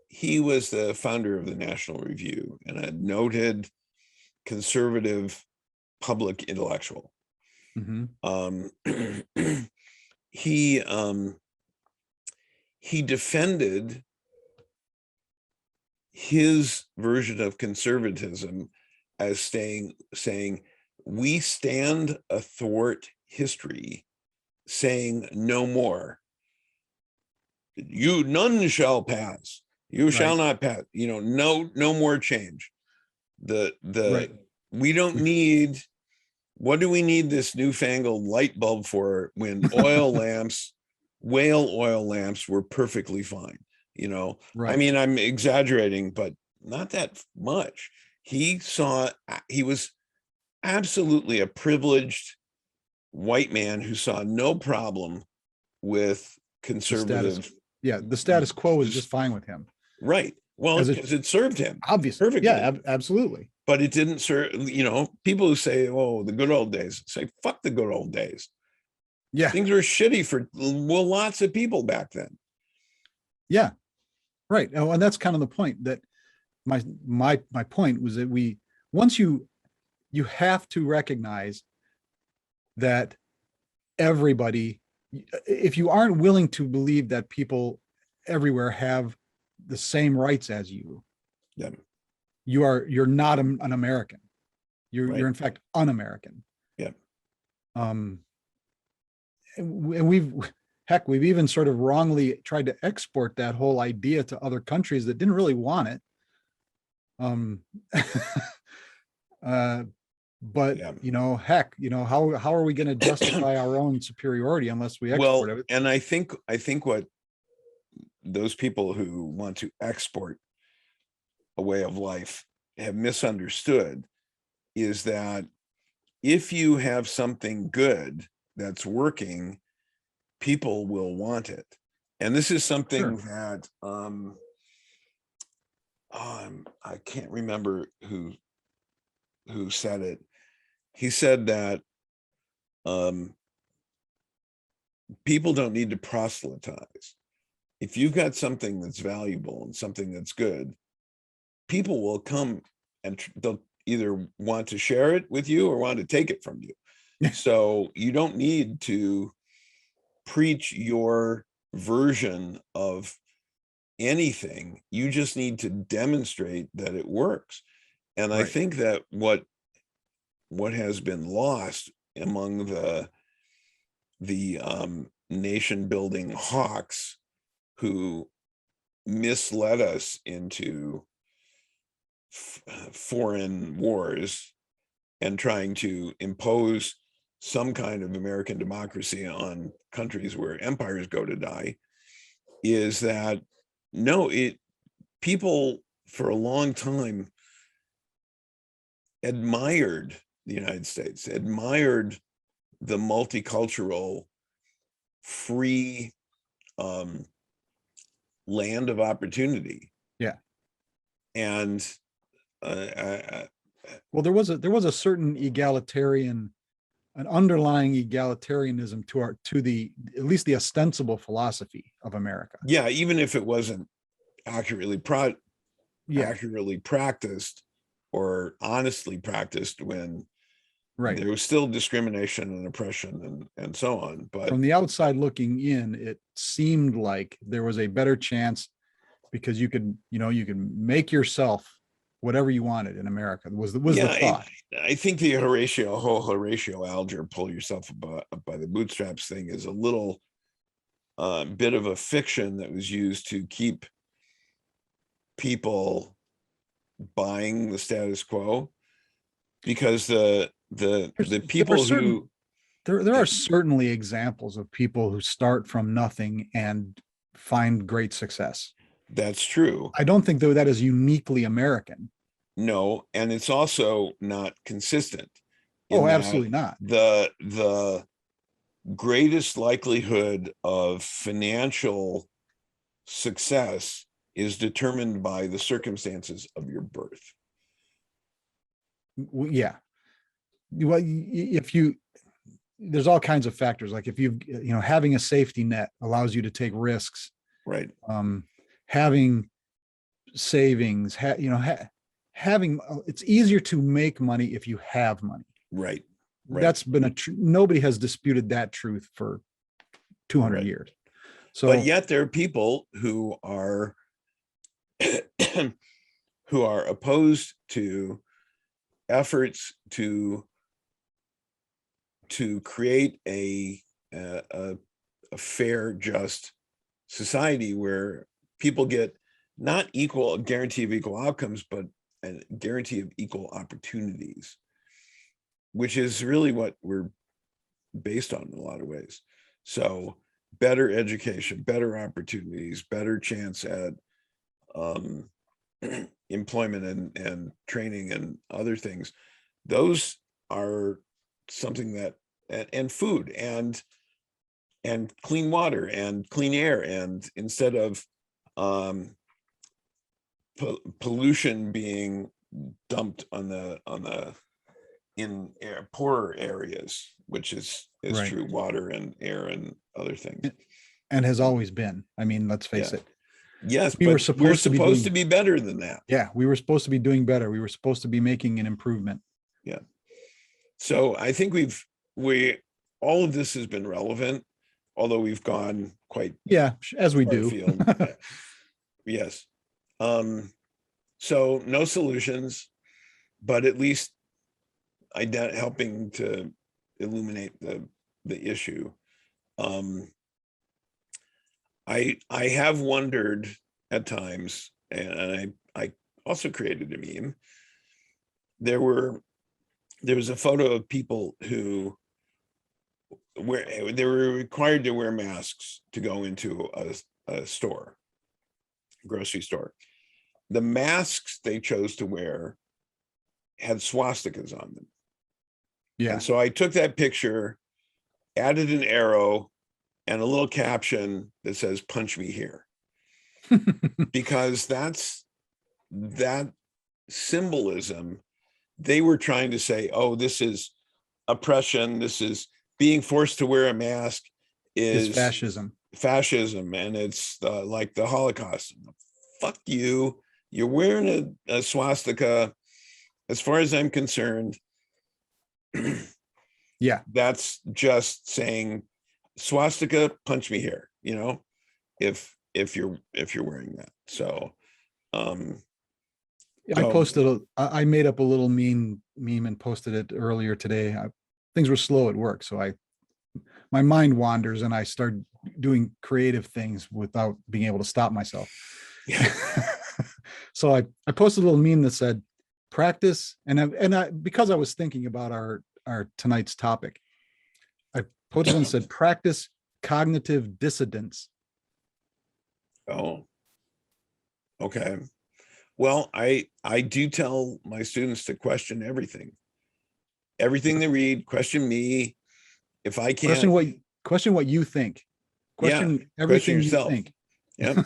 A: He was the founder of the National Review and a noted conservative public intellectual.
B: Mm-hmm.
A: He defended his version of conservatism as saying we stand athwart history, saying no more. None shall pass. You shall not pass. No more change. We don't need. What do we need this newfangled light bulb for when whale oil lamps were perfectly fine? I mean, I'm exaggerating, but not that much. He was absolutely a privileged white man who saw no problem with conservative.
B: The status quo was just fine with him.
A: Right. Well, because it served him.
B: Obviously.
A: Perfectly.
B: Yeah, absolutely.
A: But it didn't serve, people who say, oh, the good old days, say, fuck the good old days.
B: Yeah.
A: Things were shitty for lots of people back then.
B: Yeah. Right. Oh, and that's kind of the point, that my point was that once you have to recognize that everybody, if you aren't willing to believe that people everywhere have the same rights as you, you're not an American. You're in fact un-American.
A: Yeah.
B: And we've even sort of wrongly tried to export that whole idea to other countries that didn't really want it. But how are we going to justify our own superiority unless we export it?
A: And I think what those people who want to export a way of life have misunderstood is that if you have something good that's working, people will want it. And this is something that I can't remember who said it. He said that people don't need to proselytize. If you've got something that's valuable and something that's good, people will come and they'll either want to share it with you or want to take it from you. So you don't need to preach your version of anything. You just need to demonstrate that it works. And I think that what has been lost among the nation building hawks who misled us into foreign wars and trying to impose some kind of American democracy on countries where empires go to die, is that no, people for a long time admired the United States, admired the multicultural, free land of opportunity.
B: Yeah.
A: And
B: well, there was a certain an underlying egalitarianism to the at least the ostensible philosophy of America.
A: yeah, even if it wasn't accurately
B: Yeah,
A: accurately practiced or honestly practiced, when
B: right.
A: there was still discrimination and oppression and so on. But
B: From the outside looking in, it seemed like there was a better chance because you could make yourself whatever you wanted in America. Was the thought.
A: I think the whole Horatio Alger pull yourself up by the bootstraps thing is a little bit of a fiction that was used to keep people buying the status quo, because the people who
B: there are certainly examples of people who start from nothing and find great success.
A: That's true.
B: I don't think though that is uniquely American.
A: No, and it's also not consistent.
B: Oh, absolutely not.
A: The greatest likelihood of financial success is determined by the circumstances of your birth.
B: Yeah. Well, there's all kinds of factors. Like if having a safety net allows you to take risks.
A: Right.
B: Having savings, having it's easier to make money if you have money.
A: Right.
B: That's been nobody has disputed that truth for 200 years. So,
A: but yet there are people who are who are opposed to efforts to create a fair, just society where people get not a guarantee of equal outcomes, but a guarantee of equal opportunities, which is really what we're based on in a lot of ways. So better education, better opportunities, better chance at employment and training and other things. Those are something that, and food and clean water and clean air, and instead of pollution being dumped in poorer areas, which is right. True, water and air and other things,
B: and has always been. I mean, let's face it.
A: Yes, we're supposed to be better than that.
B: Yeah, we were supposed to be doing better. We were supposed to be making an improvement.
A: Yeah. So I think all of this has been relevant, although we've gone quite
B: as we do.
A: Yes. So no solutions, but at least helping to illuminate the issue. I have wondered at times, and I also created a meme. There was a photo of people who they were required to wear masks to go into a store, grocery store. The masks they chose to wear had swastikas on them. Yeah. And so I took that picture, added an arrow and a little caption that says, "Punch me here." Because that symbolism. They were trying to say, oh, this is oppression. This is being forced to wear a mask is
B: fascism.
A: And it's like the Holocaust. Fuck you. You're wearing a swastika. As far as I'm concerned,
B: yeah,
A: that's just saying swastika, punch me here. If you're wearing that. So
B: I made up a little meme and posted it earlier today. things were slow at work. So my mind wanders and I start doing creative things without being able to stop myself.
A: Yeah.
B: So I posted a little meme that said, practice. Because I was thinking about our tonight's topic, I posted one that said, practice cognitive dissidence.
A: Oh, okay. Well, I do tell my students to question everything. Everything they read, question me. If I can't,
B: Question what you think. Question everything you
A: yourself.
B: think.
A: Yep.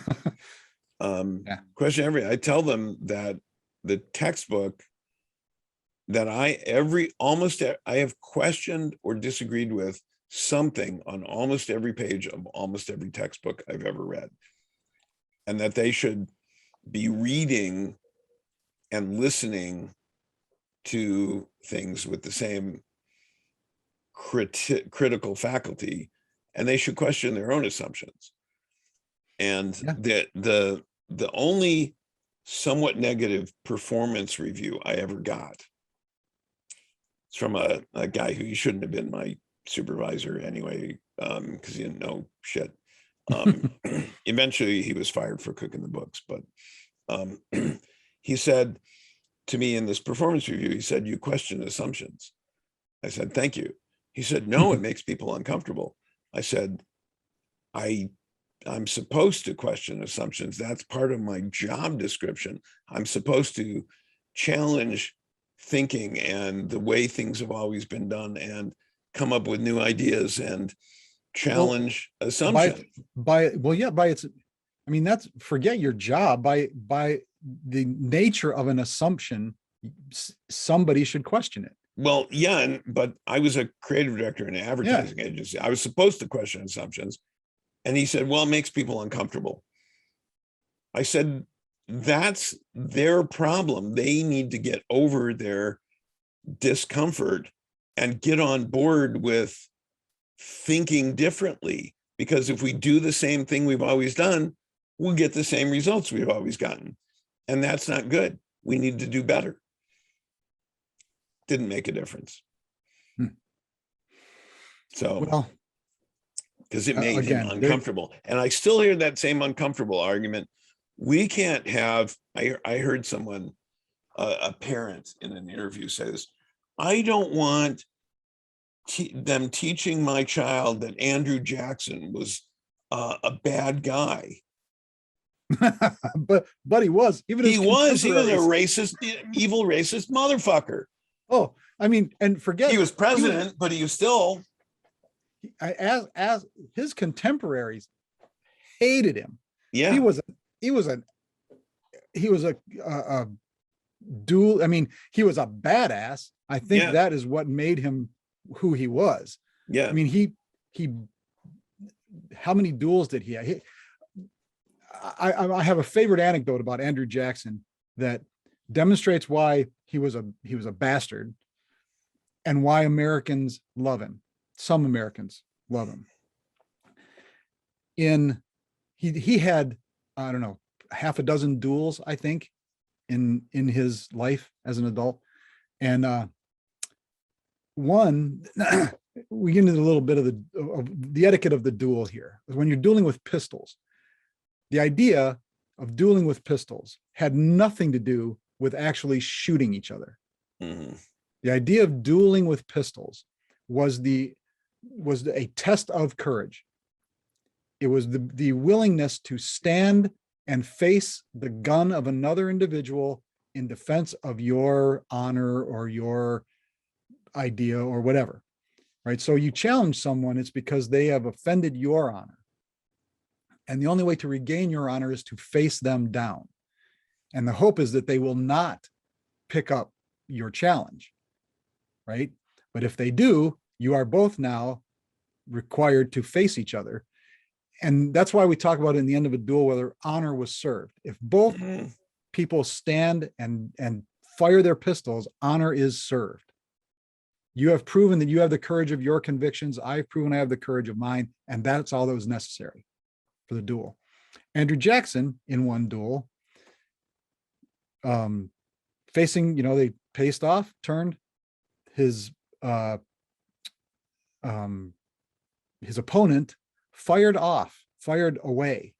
B: Yeah.
A: Question everything. I tell them that the textbook that I have questioned or disagreed with something on almost every page of almost every textbook I've ever read, and that they should be reading and listening to things with the same critical faculty, and they should question their own assumptions. And the only somewhat negative performance review I ever got, it's from a guy who he shouldn't have been my supervisor anyway, because he didn't know shit. Eventually he was fired for cooking the books, but he said to me in this performance review, he said, "You question assumptions." I said, "Thank you." He said, "No, it makes people uncomfortable." I said, I'm supposed to question assumptions. That's part of my job description. I'm supposed to challenge thinking and the way things have always been done and come up with new ideas and challenge assumptions.
B: By its, I mean, that's, forget your job, by the nature of an assumption, somebody should question it.
A: Well, yeah, but I was a creative director in an advertising agency. I was supposed to question assumptions. And he said, "Well, it makes people uncomfortable." I said, "That's their problem. They need to get over their discomfort and get on board with thinking differently. Because if we do the same thing we've always done, we'll get the same results we've always gotten. And that's not good. We need to do better." Didn't make a difference. So,
B: well,
A: because it made him uncomfortable. And I still hear that same uncomfortable argument. We can't have, I heard someone, a parent in an interview says, "I don't want them teaching my child that Andrew Jackson was a bad guy."
B: but he was. Even
A: he was a racist, evil racist motherfucker.
B: Oh, I mean, and forget
A: he was president, but he was still,
B: as his contemporaries hated him.
A: Yeah,
B: he was a dual. I mean, he was a badass. I think that is what made him who he was.
A: Yeah.
B: I mean, he how many duels did he have? I have a favorite anecdote about Andrew Jackson that demonstrates why he was a bastard and why Americans love him. Some Americans love him. He had, I don't know, half a dozen duels, I think, in his life as an adult. And one, we get into a little bit of the etiquette of the duel here. When you're dueling with pistols, the idea of dueling with pistols had nothing to do with actually shooting each other.
A: Mm-hmm.
B: The idea of dueling with pistols was a test of courage. It was the willingness to stand and face the gun of another individual in defense of your honor or your idea or whatever, right? So you challenge someone, it's because they have offended your honor. And the only way to regain your honor is to face them down. And the hope is that they will not pick up your challenge, right? But if they do, you are both now required to face each other. And that's why we talk about in the end of a duel whether honor was served. If both people stand and fire their pistols, honor is served. You have proven that you have the courage of your convictions. I've proven I have the courage of mine. And that's all that was necessary for the duel. Andrew Jackson, in one duel, facing, they paced off, turned. His his opponent fired away,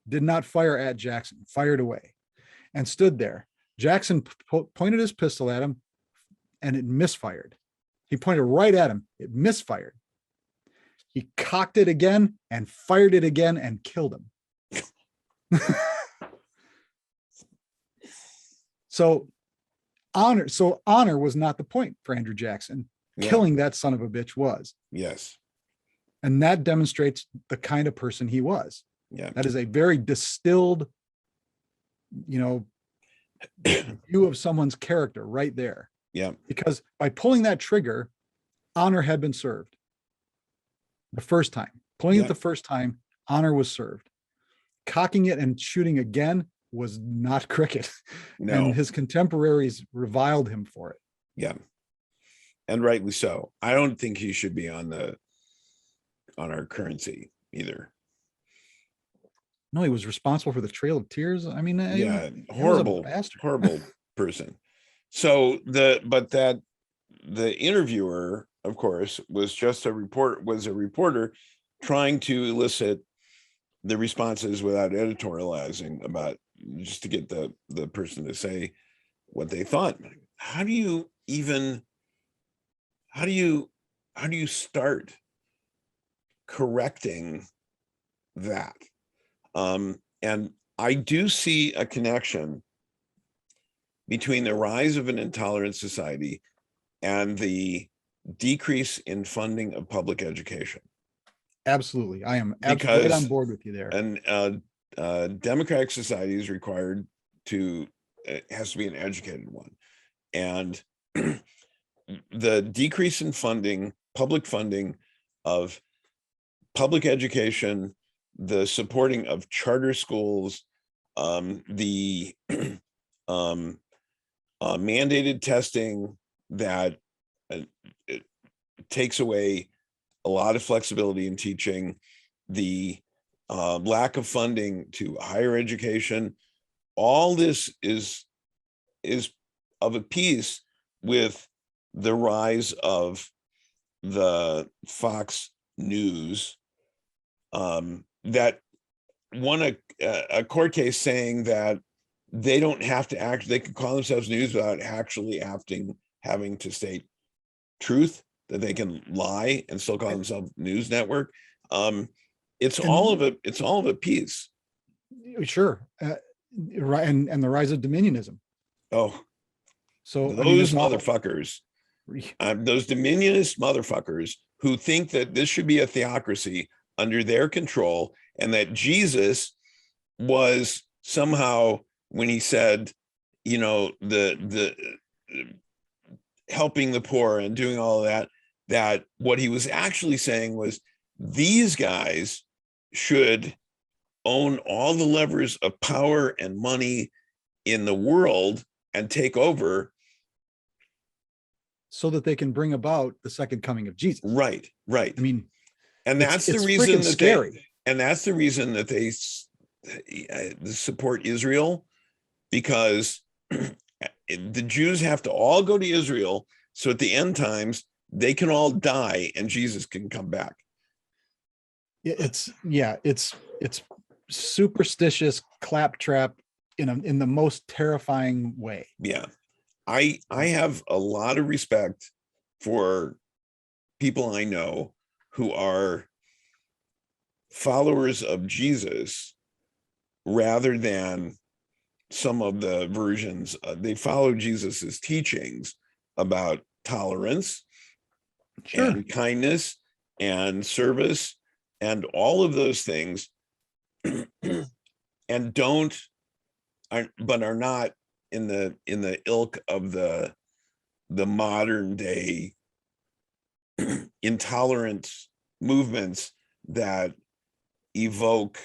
B: did not fire at Jackson, fired away, and stood there. Jackson pointed his pistol at him, and it misfired. He pointed right at him. It misfired. He cocked it again and fired it again and killed him. So honor was not the point for Andrew Jackson.
A: Yeah.
B: Killing that son of a bitch was.
A: Yes.
B: And that demonstrates the kind of person he was.
A: Yeah.
B: That is a very distilled, view of someone's character right there.
A: Yeah.
B: Because by pulling that trigger, honor had been served. The first time, pulling it the first time, honor was served. Cocking it and shooting again was not cricket.
A: No.
B: And his contemporaries reviled him for it.
A: Yeah. And rightly so. I don't think he should be on our currency either.
B: No, he was responsible for the Trail of Tears. I mean,
A: yeah,
B: horrible
A: person. So the interviewer, of course, was a reporter trying to elicit the responses without editorializing about, just to get the person to say what they thought. How do you start correcting that? And I do see a connection between the rise of an intolerant society and the decrease in funding of public education.
B: Absolutely. I am absolutely right on board with you there.
A: And democratic society is required it has to be an educated one. And the decrease in public funding of public education, the supporting of charter schools, the mandated testing that it takes away a lot of flexibility in teaching, the lack of funding to higher education, all this is of a piece with the rise of the Fox News, that won a court case saying that they don't have to they can call themselves news without actually having to state truth, that they can lie and still call themselves news network. It's all of a piece.
B: Sure. Right. And the rise of dominionism.
A: Oh,
B: so
A: those motherfuckers, those dominionist motherfuckers who think that this should be a theocracy under their control, and that Jesus was somehow, when he said, the helping the poor and doing all of that, that what he was actually saying was these guys should own all the levers of power and money in the world and take over,
B: so that they can bring about the second coming of Jesus.
A: Right. I mean, and that's the reason that they support Israel, because the Jews have to all go to Israel, so at the end times they can all die and Jesus can come back.
B: It's superstitious claptrap in the most terrifying way.
A: Yeah. I have a lot of respect for people I know who are followers of Jesus, rather than some of the versions. They follow Jesus's teachings about tolerance,
B: sure,
A: and kindness and service and all of those things, and are not in the ilk of the modern day intolerant movements that evoke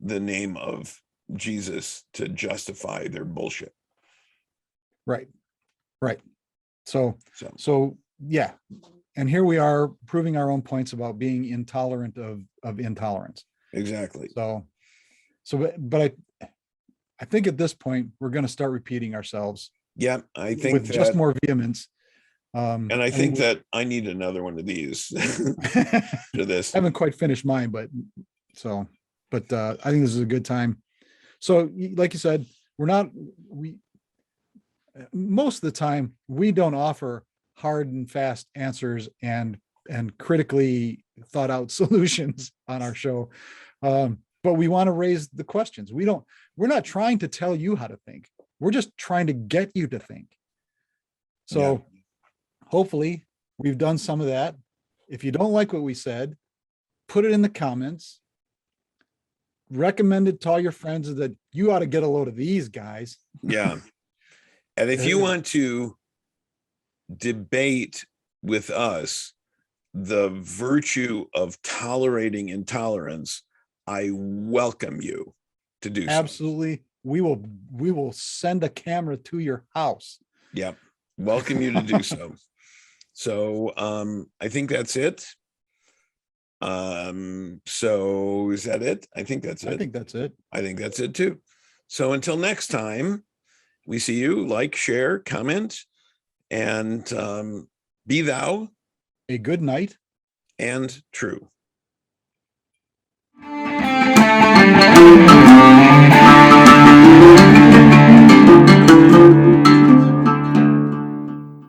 A: the name of Jesus to justify their bullshit.
B: Right. So yeah. And here we are proving our own points about being intolerant of intolerance.
A: Exactly.
B: But I think at this point we're going to start repeating ourselves.
A: Yeah, I think
B: with just more vehemence.
A: And I think that I need another one of these to this.
B: I haven't quite finished mine, but I think this is a good time. So like you said, most of the time we don't offer hard and fast answers and critically thought out solutions on our show. But we want to raise the questions. We're not trying to tell you how to think. We're just trying to get you to think. So hopefully we've done some of that. If you don't like what we said, put it in the comments. Recommend it to all your friends that you ought to get a load of these guys.
A: Yeah. And if you want to debate with us the virtue of tolerating intolerance, I welcome you to do so.
B: Absolutely. We will send a camera to your house.
A: Yep. Welcome you to do so. So I think that's it. So is that it? I think that's it.
B: I think that's it.
A: I think that's it too. So until next time, we see you. Like, share, comment, and be thou
B: a good night
A: and true.